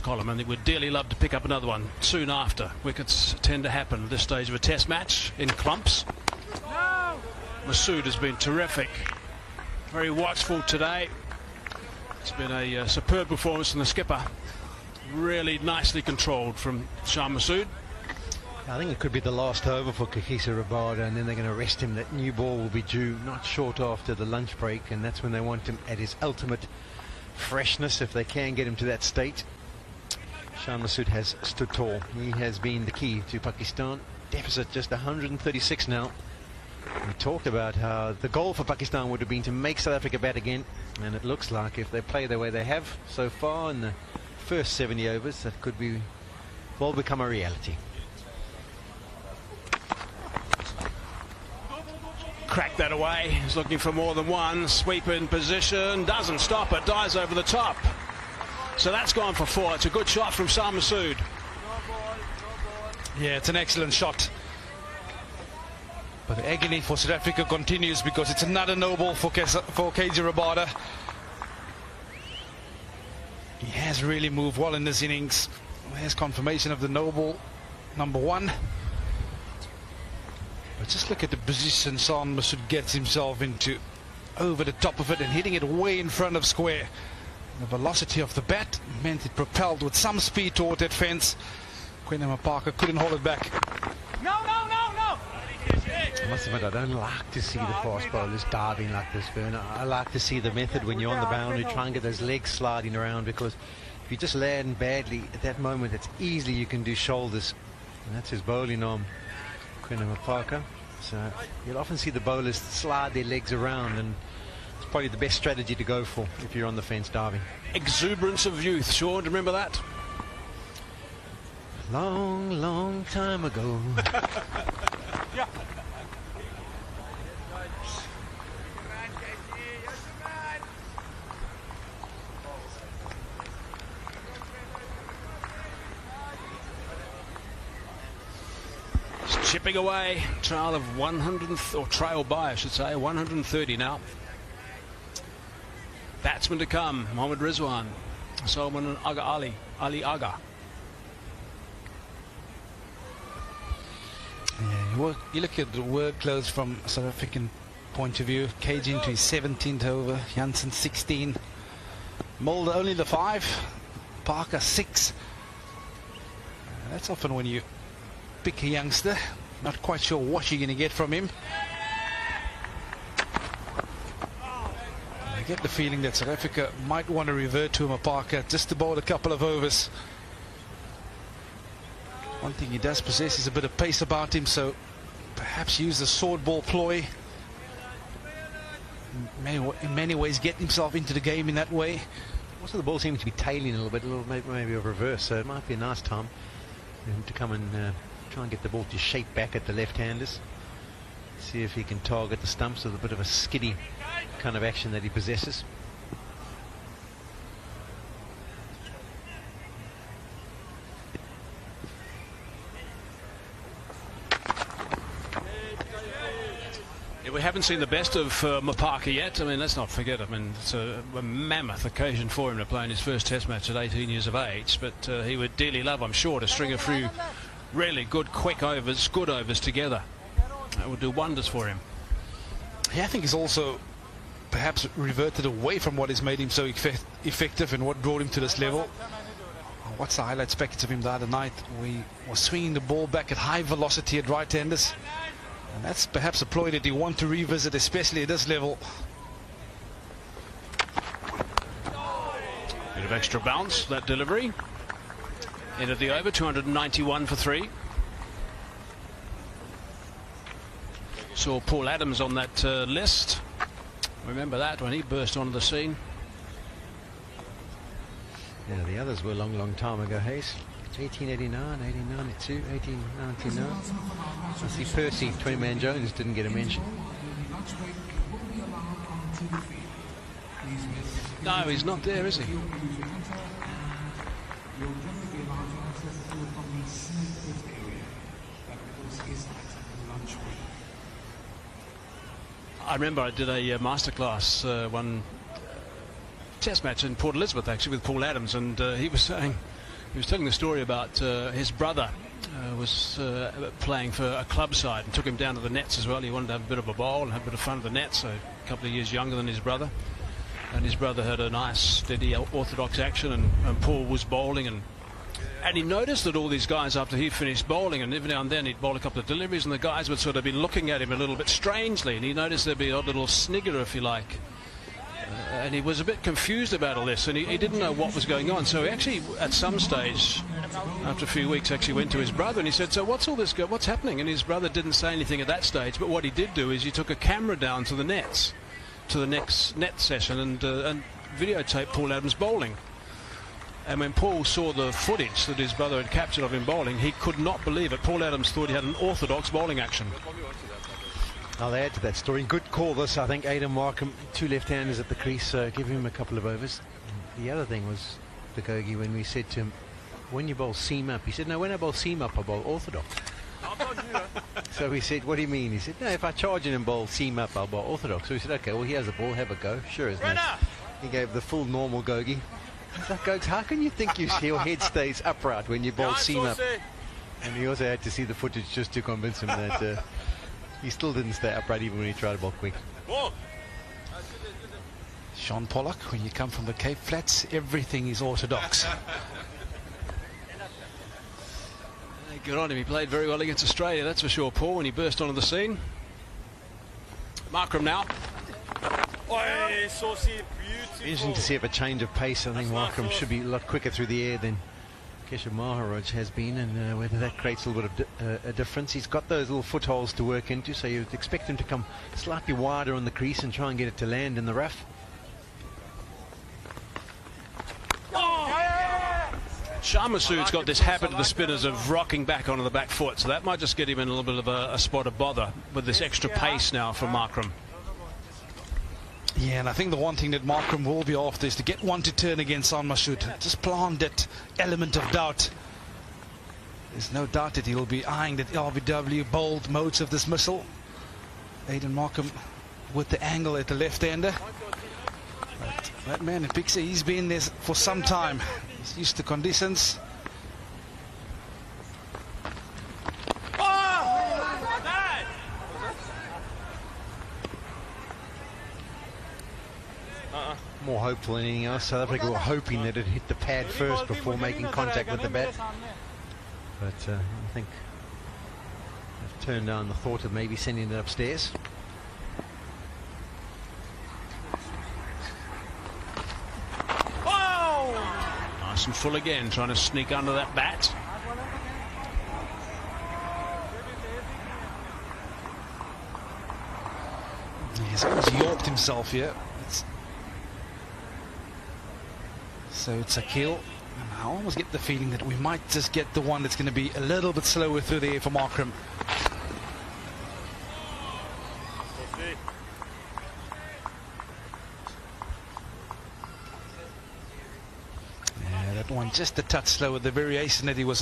column, and he would dearly love to pick up another one soon after. Wickets tend to happen at this stage of a test match in clumps. Masood has been terrific, very watchful today. It's been a superb performance from the skipper, really nicely controlled from Shan Masood. I think it could be the last over for Kagiso Rabada, and then they're going to rest him. That new ball will be due not short after the lunch break, and that's when they want him at his ultimate freshness, if they can get him to that state. Shan Masood has stood tall. He has been the key to Pakistan. Deficit just 136 now. We talked about how the goal for Pakistan would have been to make South Africa bat again, and it looks like if they play the way they have so far in the first 70 overs, that could be will become a reality. Cracked that away. He's looking for more than one. Sweep in position, doesn't stop it, dives over the top. So that's gone for 4. It's a good shot from Shan Masood. Yeah, it's an excellent shot. But the agony for South Africa continues, because it's another no ball for KG Rabada. He has really moved well in this innings. There's confirmation of the no ball, number 1. But just look at the position Shan Masood gets himself into, over the top of it and hitting it way in front of square. The velocity of the bat meant it propelled with some speed toward that fence. Quinton Mapaka couldn't hold it back. No! I must admit, I don't like to see the fast bowlers diving like this, Bernard. I like to see the method when you're on the boundary, try and get those legs sliding around, because if you just land badly at that moment, it's easily you can do shoulders. And that's his bowling arm, Quinton Mapaka. So you'll often see the bowlers slide their legs around, and it's probably the best strategy to go for if you're on the fence diving. Exuberance of youth, Sean, do you remember that? Long time ago. Yeah. Chipping away, trail of 100, or trail by, I should say, 130 now. Batsman to come, Mohammad Rizwan, Solomon and Aga Ali Aga. Yeah, you look at the workloads from a South African point of view. KG into his 17th over, Jansen 16, Mulder only the 5, Parker 6. That's often when you pick a youngster, not quite sure what you're going to get from him. I get the feeling that South Africa might want to revert to Mapaka just to bowl a couple of overs. One thing he does possess is a bit of pace about him, so perhaps use the sword ball ploy. In many ways get himself into the game in that way. Also, the ball seems to be tailing a little bit, maybe a reverse, so it might be a nice time for him to come and try and get the ball to shape back at the left-handers. See if he can target the stumps with a bit of a skiddy kind of action that he possesses. Yeah, we haven't seen the best of Mapaka yet. I mean, let's not forget, I mean, it's a mammoth occasion for him to play in his first test match at 18 years of age, but he would dearly love, I'm sure, to string a few really good quick overs, good overs together. That would do wonders for him. Yeah, I think he's also perhaps reverted away from what has made him so effective and what brought him to this level. What's the highlights package of him the other night? We were swinging the ball back at high velocity at right-handers, and that's perhaps a ploy that you want to revisit, especially at this level. Bit of extra bounce, that delivery. End of the over, 291 for 3. Saw Paul Adams on that list. Remember that when he burst onto the scene. Yeah, the others were a long time ago, Hayes. 1889, 1892, 1899. I see Percy, 20-man Jones didn't get a mention. No, he's not there, is he? I remember I did a masterclass one test match in Port Elizabeth, actually, with Paul Adams, and he was saying He was telling the story about his brother was playing for a club side and took him down to the nets as well. He wanted to have a bit of a bowl and have a bit of fun at the nets, so a couple of years younger than his brother. And his brother had a nice, steady, orthodox action, and Paul was bowling, and he noticed that all these guys, after he finished bowling, and every now and then he'd bowl a couple of deliveries, and the guys would sort of be looking at him a little bit strangely, and he noticed there'd be a little snigger, if you like. And he was a bit confused about all this, and he didn't know what was going on. So he actually, at some stage, after a few weeks, actually went to his brother and he said, "So what's all this? What's happening?" And his brother didn't say anything at that stage, but what he did do is he took a camera down to the nets, to the next net session, and videotaped Paul Adams bowling. And when Paul saw the footage that his brother had captured of him bowling, he could not believe it. Paul Adams thought he had an orthodox bowling action. I'll add to that story. Good call this, I think. Aidan Markham, 2 left-handers at the crease, give him a couple of overs. The other thing was the Gogi, when we said to him, when you bowl seam up, he said, "No, when I bowl seam up, I bowl orthodox." So we said, "What do you mean?" He said, "No, if I charge in and bowl seam up, I'll bowl orthodox." So we said, "Okay, well, here's the ball, have a go." Sure as nice. He gave the full normal Gogi. He's like, "Gogs, how can you think your head stays upright when you bowl seam up?" And he also had to see the footage just to convince him that he still didn't stay upright even when he tried to bowl quick. Sean Pollock, when you come from the Cape Flats, everything is orthodox. Good on him. He played very well against Australia, that's for sure, Paul, when he burst onto the scene. Markram now. Interesting to see if a change of pace. I think Markram should be a lot quicker through the air than Keshav Maharaj has been, and whether that creates a little bit of a difference. He's got those little footholds to work into, so you'd expect him to come slightly wider on the crease and try and get it to land in the rough. Shah Massoud's got this habit of the spinners of rocking back onto the back foot, so that might just get him in a little bit of a spot of bother with this extra pace now from Markram. Yeah, and I think the one thing that Markram will be after is to get one to turn against Shah Massoud. Just plant that element of doubt. There's no doubt that he'll be eyeing the LBW bold modes of this missile. Aidan Markram with the angle at the left-hander. That man in Pixie, he's been there for some time. He's used to conditions. More hopeful than anything else. South Africa were hoping that it hit the pad first before making contact with the bat. But I think they've turned down the thought of maybe sending it upstairs. Nice and full again, trying to sneak under that bat. He's almost yorked himself here. So it's a kill. And I almost get the feeling that we might just get the one that's going to be a little bit slower through the air for Markram. Yeah, that one just a touch slower. The variation that he was